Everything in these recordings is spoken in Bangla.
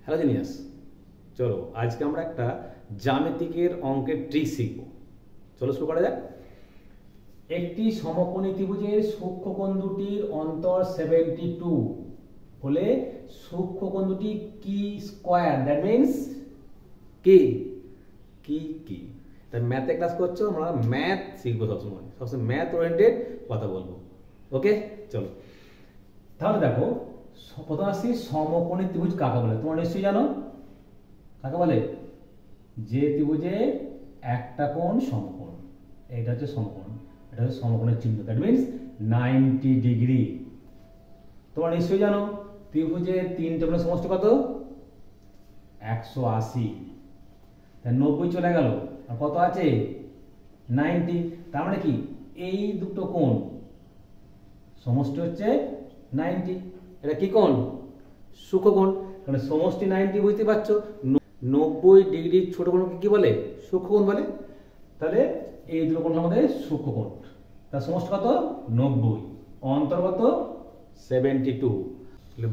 হ্যালো জিনিয়াস, চলো আজকে আমরা একটা জ্যামিতিকের অঙ্কের ট্রিক শিখব। চলো শুরু করা যাক। একটি সমকোণী ত্রিভুজের সূক্ষ্মকোণ দুটির অন্তর 72 হলে সূক্ষ্মকোণ দুটি কি স্কয়ার, দ্যাট মিন্স কি কি কি তাই ম্যাথে ক্লাস করছো, আমরা ম্যাথ শিখবো, সবসময় ম্যাথ ওরিয়েন্টেড কথা বলবো। ওকে চলো তাহলে দেখো, প্রথম আসছি সমকোণী ত্রিভুজ কাকে বলে। তোমরা নিশ্চয়ই জানো কাকে বলে। যে ত্রিভুজে একটা কোণ সমকোণ, এটা হচ্ছে সমকোণ, এটা হচ্ছে সমকোণের চিহ্ন, দ্যাট মিন্স 90 ডিগ্রি। তোমরা নিশ্চয়ই জানো ত্রিভুজের তিনটে কোণের সমষ্টি কত? 180। তাই 90 চলে গেল, আর কত আছে? 90। তার মানে কি এই দুটো কোণ সমষ্টি হচ্ছে 90। এটা কি কোণ? সূক্ষ্মকোণ। মানে সমষ্টি 90 বুঝতে পারছো। 90 ডিগ্রি ছোট কোণকে কি বলে? সূক্ষ্মকোণ বলে। তাহলে এই দুটো কোণ আমাদের সূক্ষ্মকোণ। তার সমষ্টি কত? 90, অন্তর্গত 72।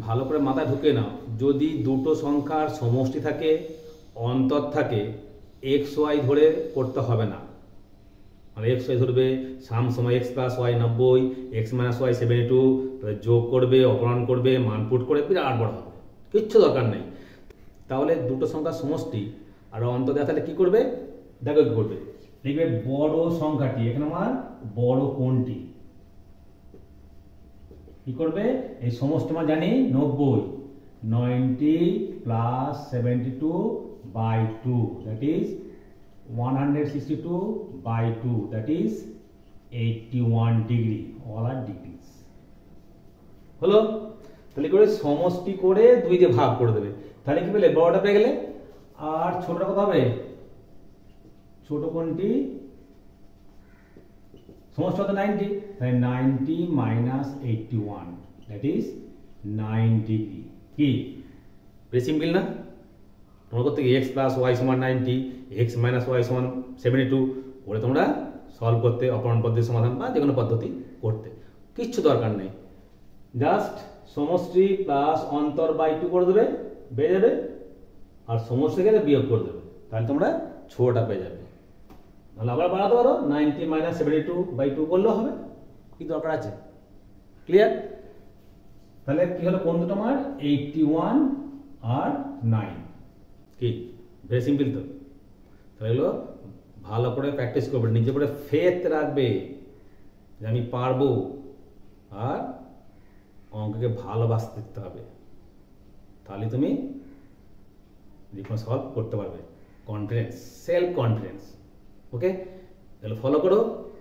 ভালো করে মাথায় ঢুকে নাও, যদি দুটো সংখ্যার সমষ্টি থাকে, অন্তর থাকে, এক্স ওয়াই ধরে করতে হবে না। মানে এক্স ওয়াই ধরবে, সাম সময় X plus Y 90, X minus Y 72, যোগ করবে, অপহরণ করবে, মান পুট করে বিরাট বড় হবে, কিচ্ছু দরকার নেই। তাহলে দুটো সংখ্যার সমষ্টি আর অন্তর দেওয়া থাকলে কি করবে? দেখো কি করবে, দেখবে বড় সংখ্যাটি, এখানে আমার বড় কোণটি কি করবে? এই সমষ্টি আমরা জানি 90 plus 72 by 2, that is 162 by 2, that is 81 degree. All are degrees হলো। তাহলে করে সমষ্টি করে 2 দিয়ে ভাগ করে দেবে, তাহলে কি পেলে? বড়টা পেয়ে গেলে। আর ছোটটা কত হবে? ছোট কোণটি সমষ্টি কত? 90, তাহলে 90 মাইনাস 81, that is 9 ডিগ্রি। কি ভেরি সিম্পল না? তোমরা করতে গিয়ে এক্স প্লাস ওয়াই সমান 90, এক্স মাইনাস ওয়াই সমান 72 করে তোমরা সলভ করতে, অপহরণ পদ্ধতির সমাধান বা যে কোনো পদ্ধতি করতে, কিচ্ছু দরকার নেই। জাস্ট সমষ্টি প্লাস অন্তর বাই 2 করে দেবে, বেড়ে যাবে, আর সমষ্টি থেকে বিয়োগ করে দেবে, তাহলে তোমরা ছোটটা পেয়ে যাবে। তাহলে আবার বাড়াতে পারো, 90 মাইনাস 72 বাই 2 করলেও হবে, কি দরকার আছে? ক্লিয়ার? তাহলে কি হলো কোণ দুটো আমার? 81 আর 9। কি ভেরি সিম্পল তো। তাহলে এগুলো ভালো করে প্র্যাকটিস করবে, নিজের উপরে ফেথ রাখবে যে আমি পারবো, আর অঙ্ককে ভালোবাসতে দিতে হবে, তাহলে তুমি যে কোনো সলভ করতে পারবে। Confidence, self confidence. ওকে, তাহলে ফলো করো,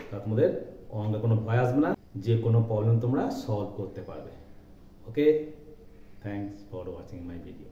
তা তোমাদের অঙ্কে কোনো ভয় আসবে না, যে কোনো প্রবলেম তোমরা সলভ করতে পারবে। Okay, thanks for watching my video.